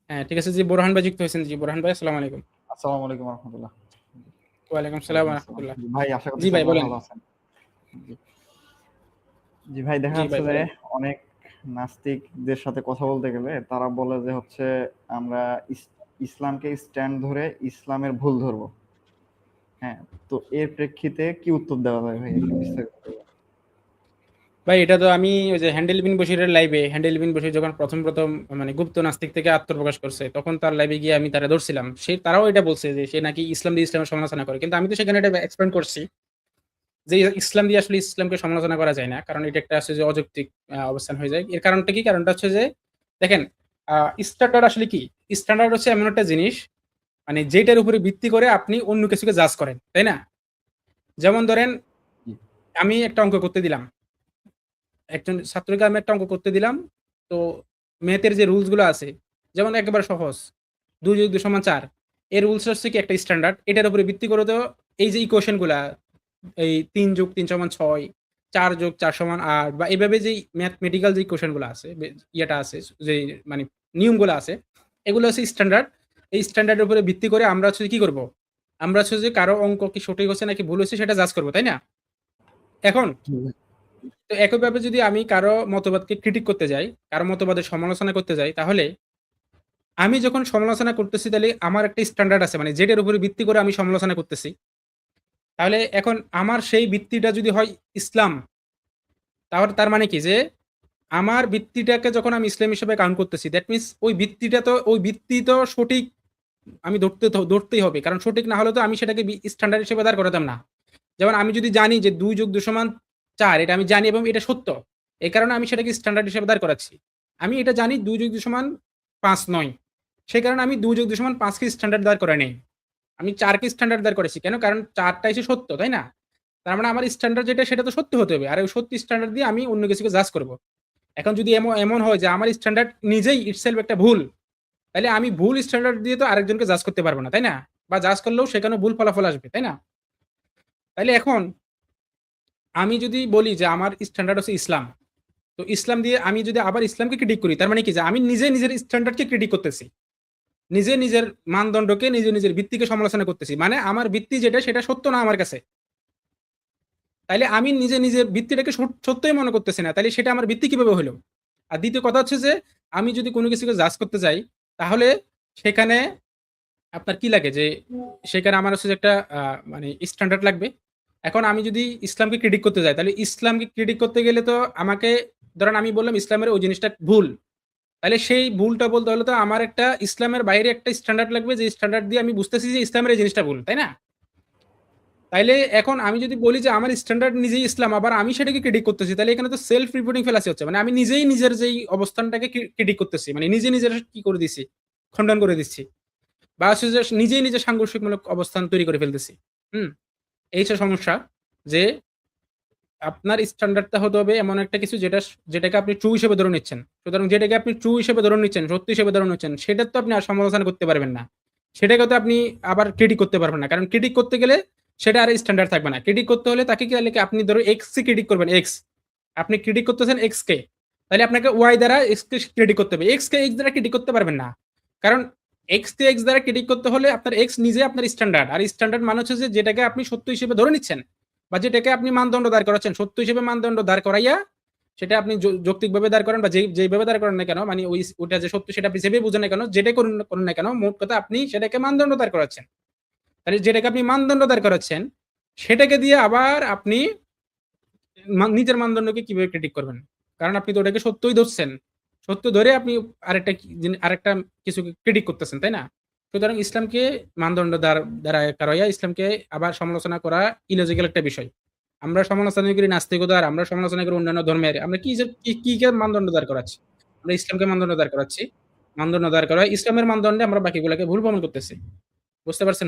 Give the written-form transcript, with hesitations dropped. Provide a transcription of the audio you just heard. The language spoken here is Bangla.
হ্যাঁ, ঠিক আছে। জি, বোরহান ভাই যুক্ত হয়েছেন। জি, বোরহান ভাই আসসালামু আলাইকুম। আসসালামু আলাইকুম রহমতুল্লাহ। ওয়ালাইকুম সালাম ওয়ালাইকুম ওয়া আসসালাম। রাহমাতুল্লাহ। ভাই আশা জি করতেছি ভাই আপনারা বলেন। ভালো আছেন। জি। জি ভাই দেখা জি যাচ্ছে ভাই যে বলেন। অনেক নাস্তিকদের সাথে কথা বলতে গেলে তারা বলে যে হচ্ছে আমরা ইসলামকে স্ট্যান্ড ধরে ইসলামের ভুল ধরবো। হ্যাঁ, তো এর প্রেক্ষিতে কি উত্তর দেওয়া যায় ভাই একটু বিস্তারিত বলবেন? ভাই এটা তো আমি ওই যে হ্যান্ডেল বিন বশিরের লাইভে হ্যান্ডেল বিন বশির যখন প্রথম মানে গুপ্ত নাস্তিক থেকে আত্মপ্রকাশ করছে তখন তার লাইভে গিয়ে আমি তারা ধরছিলাম। তারাও এটা বলছে যে সে নাকি ইসলাম দিয়ে ইসলামের সমালোচনা করে। কিন্তু আমি তো সেখানে এটা এক্সপ্লেইন করছি যে ইসলাম দিয়ে আসলে ইসলামকে সমালোচনা করা যায় না। কারণ এটা একটা হচ্ছে যে অযৌক্তিক অবস্থান হয়ে যায়। এর কারণটা কি? কারণটা হচ্ছে যে দেখেন স্ট্যান্ডার্ড আসলে কি? স্ট্যান্ডার্ড হচ্ছে এমন একটা জিনিস মানে যেটার উপরে ভিত্তি করে আপনি অন্য কিছুকে জাজ করেন। তাই না? যেমন ধরেন জি, আমি একটা অঙ্ক করতে দিলাম। একজন ছাত্রকে আমি একটা অঙ্ক করতে দিলাম। তো ম্যাথের যে রুলস গুলো আছে, যেমন একেবারে সহজ ২+২ = ৪ এর রুলস হচ্ছে কি একটা স্ট্যান্ডার্ড। এটার উপরে ভিত্তি করে তো এই যে ইকুয়েশন গুলা এই ৩+৩ = ৬, ৪+৪ = ৮ বা এভাবে যেই ম্যাথমেটিক্যাল যে ইকুয়েশন গুলো আছে ইয়েটা আছে যে মানে নিয়মগুলো আছে, এগুলো হচ্ছে স্ট্যান্ডার্ড। এই স্ট্যান্ডার্ডের উপরে ভিত্তি করে আমরা হচ্ছে কি করব? আমরা হচ্ছে যে কারো অঙ্ক কি সঠিক হচ্ছে নাকি ভুল হচ্ছে সেটা জাজ করব, তাই না? এখন জি ভাই। তো একইভাবে যদি আমি কারো মতবাদকে ক্রিটিক করতে যাই, কারো মতবাদের সমালোচনা করতে যাই, তাহলে আমি যখন সমালোচনা করতেছি তাহলে আমার একটা স্ট্যান্ডার্ড আছে। মানে যেটার উপরে ভিত্তি করে আমি সমালোচনা করতেছি। তাহলে এখন আমার সেই ভিত্তিটা যদি হয় ইসলাম, তাহলে তার মানে কি? যে আমার ভিত্তিটাকে যখন আমি ইসলাম হিসেবে কাউন্ট করতেছি, দ্যাট মিনস ওই ভিত্তি তো সঠিক আমি ধরতেই হবে। কারণ সঠিক না হলে তো আমি সেটাকে স্ট্যান্ডার্ড হিসেবে দাঁড় করাতাম না। যেমন আমি যদি জানি যে ২+২ = ৪ এটা আমি জানি এবং এটা সত্য। এই কারণে আমি সেটাকে স্ট্যান্ডার্ড হিসেবে দাঁড় করাচ্ছি। আমি এটা জানি ২+২ = ৫ নয়। সেই কারণে আমি ২+২ = ৫ কে স্ট্যান্ডার্ড দাঁড় করাই নাই। আমি ৪ কে স্ট্যান্ডার্ড দাঁড় করেছি। কেন? কারণ ৪ টা হচ্ছে সত্য, তাই না? তার মানে আমার স্ট্যান্ডার্ড যেটা সেটা তো সত্য হতে হবে। আর ওই সত্য স্ট্যান্ডার্ড দিয়ে আমি অন্য কিছুকে জাজ করব। এখন যদি এমন হয় যে আমার স্ট্যান্ডার্ড নিজেই ইটসেলফ একটা ভুল, তাইলে আমি ভুল স্ট্যান্ডার্ড দিয়ে তো আরেকজনকে জাজ করতে পারব না, তাই না? বা জাজ করলেও সেখানেও ভুল ফলাফল আসবে, তাই না? তাইলে এখন আমি যদি বলি যে আমার স্ট্যান্ডার্ড হচ্ছে ইসলাম। তো ইসলাম দিয়ে আমি যদি আবার ইসলামকে ক্রিটিক করি, তার মানে কি? যে আমি নিজে নিজের স্ট্যান্ডার্ডকে ক্রিটিক করতেছি। নিজে নিজের মানদণ্ডকে নিজের ভিত্তিকে সমালোচনা করতেছি। মানে আমার ভিত্তি যেটা সেটা সত্য না আমার কাছে। তাইলে আমি নিজের ভিত্তিটাকে সত্যই মনে করতেছি না। তাইলে সেটা আমার ভিত্তি কিভাবে হইল? আর দ্বিতীয় কথা হচ্ছে যে আমি যদি কোন কিছুকে জাজ করতে যাই, তাহলে সেখানে আপনার কি লাগে? যে সেখানে আমার হচ্ছে যে একটা মানে স্ট্যান্ডার্ড লাগবে। এখন আমি যদি ইসলামকে ক্রিটিক করতে যাই, তাহলে ইসলামকে ক্রিটিক করতে গেলে তো আমাকে ধরেন আমি বললাম ইসলামের ওই জিনিসটা ভুল। তাইলে সেই ভুলটা বলতে হলে তো আমার একটা ইসলামের বাইরে একটা স্ট্যান্ডার্ড লাগবে যে স্ট্যান্ডার্ড দিয়ে আমি বুঝতেছি যে ইসলামের এই জিনিসটা ভুল, তাই না? তাইলে এখন আমি যদি বলি যে আমার স্ট্যান্ডার্ড নিজেই ইসলাম আবার আমি সেটাকে ক্রিটিক করতেছি, তাহলে এখানে তো সেলফ রিপোর্টিং ফেলাসি হচ্ছে। মানে আমি নিজেই নিজের যেই অবস্থানটাকে ক্রিটিক করতেছি। মানে নিজের কি করে দিচ্ছি? খণ্ডন করে দিচ্ছি। বা হচ্ছে যে নিজেই সাংঘর্ষিকমূলক অবস্থান তৈরি করে ফেলতেছি। হুম? এই হচ্ছে সমস্যা যে আপনার স্ট্যান্ডার্ডটা হতে হবে এমন একটা কিছু যেটাকে আপনি ট্রু হিসেবে ধরে নিচ্ছেন। সুতরাং যেটাকে আপনি ট্রু হিসেবে ধরে নিচ্ছেন, সত্য হিসেবে ধরে নিচ্ছেন, সেটার তো আপনি আর সমালোচনা করতে পারবেন না। সেটাকে তো আপনি আবার ক্রিটিক করতে পারবেন না। কারণ ক্রিটিক করতে গেলে সেটা আর স্ট্যান্ডার্ড থাকবে না। ক্রিটিক করতে হলে তাকে কি তাহলে কি আপনি ধরো X কে ক্রিটিক করবেন, X। আপনি ক্রিটিক করতেছেন X কে। তাহলে আপনাকে Y দ্বারা X কে ক্রিটিক করতে হবে। X কে X দ্বারা ক্রিটিক করতে পারবেন না। কারণ X কে X দ্বারা ক্রিটিক করতে হলে আপনার X নিজে আপনার স্ট্যান্ডার্ড। আর স্ট্যান্ডার্ড মানে হচ্ছে যে যেটাকে আপনি সত্য হিসেবে ধরে নিচ্ছেন। বা যেটাকে আপনি মানদণ্ড দাঁড় করাচ্ছেন, সত্য হিসেবে মানদণ্ড দাঁড় করাইয়া সেটা আপনি যৌক্তিকভাবে দাঁড় করান বা যেইভাবে দাঁড় করান না কেন, মানে ওইটা যে সত্য সেটা আপনি যেভাবে বুঝেন না কেন, যেটাই করুন না কেন, মোট কথা আপনি সেটাকে মানদণ্ড দাঁড় করাচ্ছেন। তাহলে যেটাকে আপনি মানদণ্ড দাঁড় করাচ্ছেন, সেটাকে দিয়ে আবার আপনি নিজের মানদণ্ডকে কিভাবে ক্রিটিক করবেন? কারণ আপনি তো ওটাকে সত্যই ধরছেন। সত্য ধরে আপনি আরেকটা কিছুকে ক্রিটিক করতেছেন, তাই না? সুতরাং ইসলামকে মানদণ্ড দ্বারা করাইয়া ইসলামকে আবার সমালোচনা করা ইলজিক্যাল একটা বিষয়। আমরা সমালোচনা করি নাস্তিকতার, আমরা সমালোচনা করি অন্যান্য ধর্মের। আমরা কি মানদণ্ড দাঁড় করাচ্ছি? আমরা ইসলামকে মানদণ্ড দাঁড় করাচ্ছি। মানদণ্ড দাঁড় করায় ইসলামের মানদণ্ডে আমরা বাকিগুলোকে ভুল প্রমাণ করতেছি। বুঝতে পারছেন ভাই?